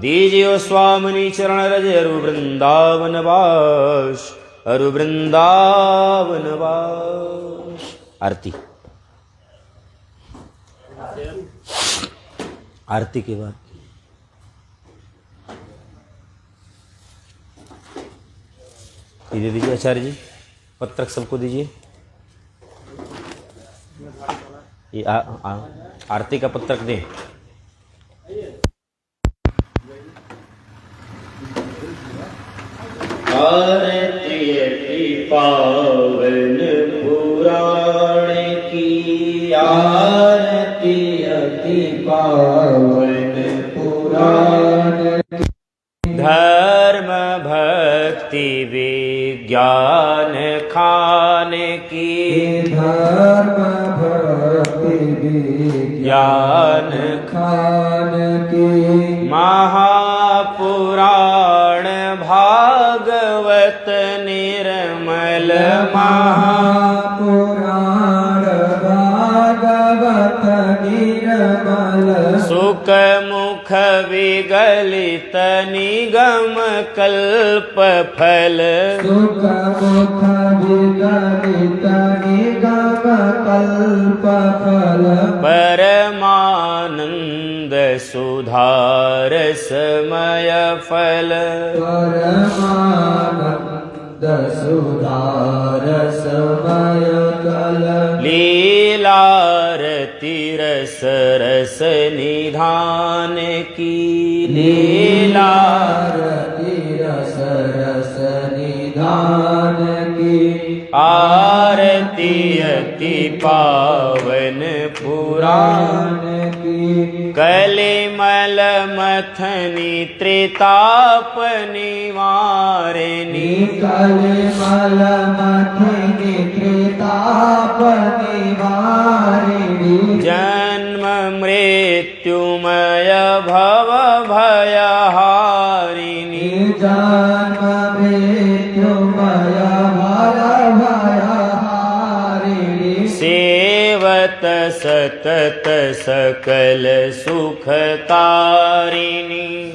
दीजियो स्वामिनी चरण रज अरु वृंदावन वास अरु वृंदावन वास। आरती आरती के बाद ये दे दीजिए आचार्य जी, पत्रक सबको दीजिए। ये आरती का पत्रक दें। आरती अति पावन पुराण की, आरती अति पावन पुराण की। धर्म भक्ति विज्ञान खान की, धर्म भक्ति विज्ञान खान की। महापुराण भागवत निर्मल महापुराण भागवत निर्मल। सुख मुख विगलित निगम कल्प फल, सुख मुख विगलित निगम कल्प फल। परमानंद सुधार समय फल, परमानंद सुधार समय फल। लीलारती रस रस निधान की, लीलारती रस रस निधान की। आरती अति पावन पुराण की। की कलिमल मथनी त्रिताप निवारिणी कलिमल मथनी त्रिताप निवारिणी जन्म मृत्युमय भव भयहारिणी जन्म मृत्युमय भव भयहारिणी सेवत सतत सकल सुखकारिणी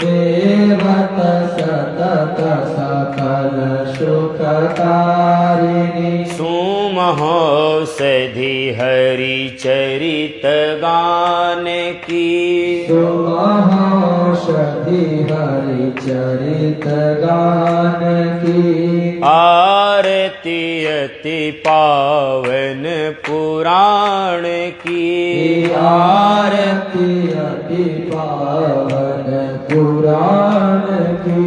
सेवत सतत सकल सुखकारिणी सुमहोषधि हरि चरित गान की सुमहोषधि हरि चरित गान की आरती अति पावन पुराण की आरती अति पावन पुराण की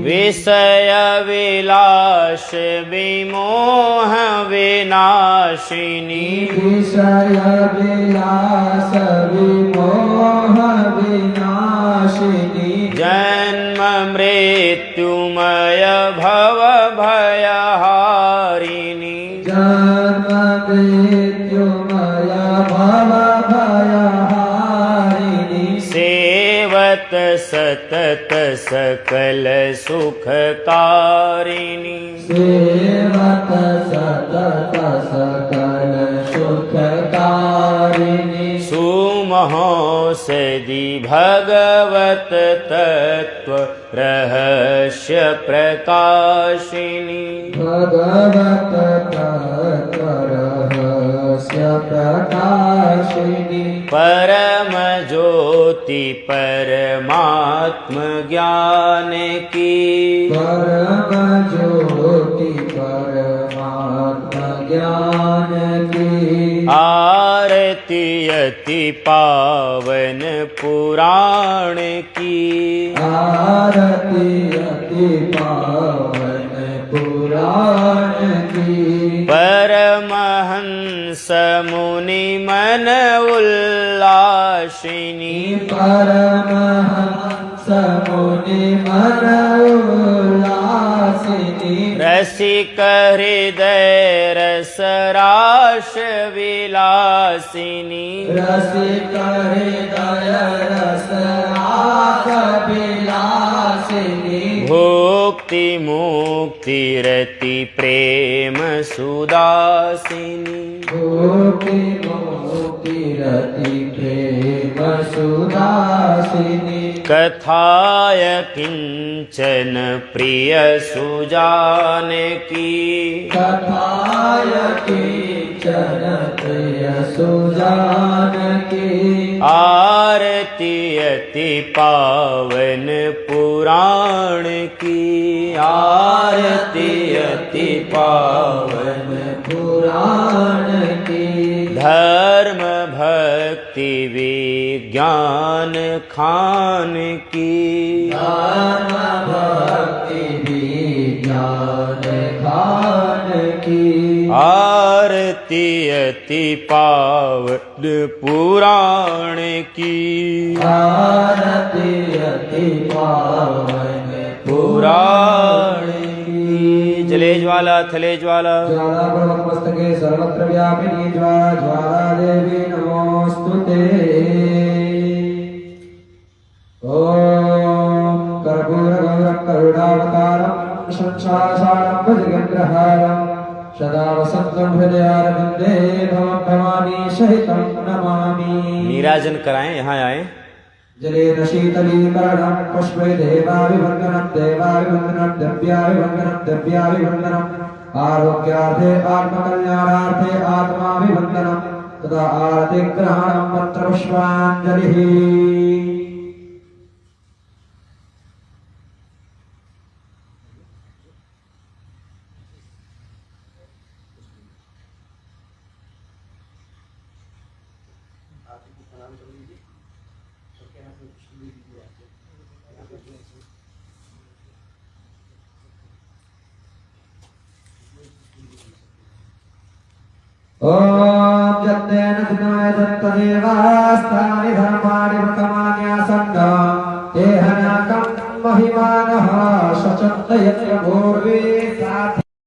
विषय विलास विमोह विनाशिनी विषय विलास विमोह विनाशिनी जन्म मृत्युमय भव भयहारिणी जन्म मृत्युमय भव भयहारिणी सेवत सतत सकल सुखकारिणी सेवत सतत सकल सुखकारिणी सुमहोषधि भगवत तत्व रहस्य प्रकाशिनी भगवत तत्व रहस्य प्रकाशिनी परम ज्योति परमात्म ज्ञान की परम ज्योति परमात्म ज्ञान की आरती अति पावन पुराण की आरती अति पावन पुराण की परमहंस मुनि मन उल्लासिनी परमहंस मुनि मन उल्लासिनी रसिक हृदय रसराश विलासिनी रसिक हृदय रस आस विलासिनी भोक्ति मुक्ति रति प्रेम सुदासिनी भोक्ति मुक्ति रति प्रेम सुदासिनी कथाय किंचन प्रिय सुजान की कथाय किंचन प्रिय सुजान की आरती अति पावन पुराण की आरती अति पावन पुराण की धर्म भक्ति विज्ञान खान की धर्म भक्ति विज्ञान खान की आरती अति पावन पुराण की आरती अति पावन पुराण की जले ज्वाला थले ज्वाला ज्वाला पर्वतमस्तके सर्वत्र व्यापिनी ज्वाला ज्वाला देवी नमोस्तुते ओम कर्पूरगौरं करुणावतारं संसारसारं भुजगेन्द्रहारं सदा वसन्तं हृदयारविन्दे भवं भवानी सहितं नमामि। नीराजन कराएं, यहाँ आए। जलेन शीतलीकरणं पुष्पे देवाभिवन्दनं देवाभिवन्दनं द्रव्याभिवन्दनं द्रव्याभिवन्दनम् आरोग्यार्थे आत्मकल्याणार्थे आत्माभिवन्दनं तथा आरतिग्रहणं मन्त्रपुष्पाञ्जलिः। ओम जत्तेन सुनाय दत्तदेवास्तानि धर्मा महिमानः शचन्त यत्र पूर्वे साथ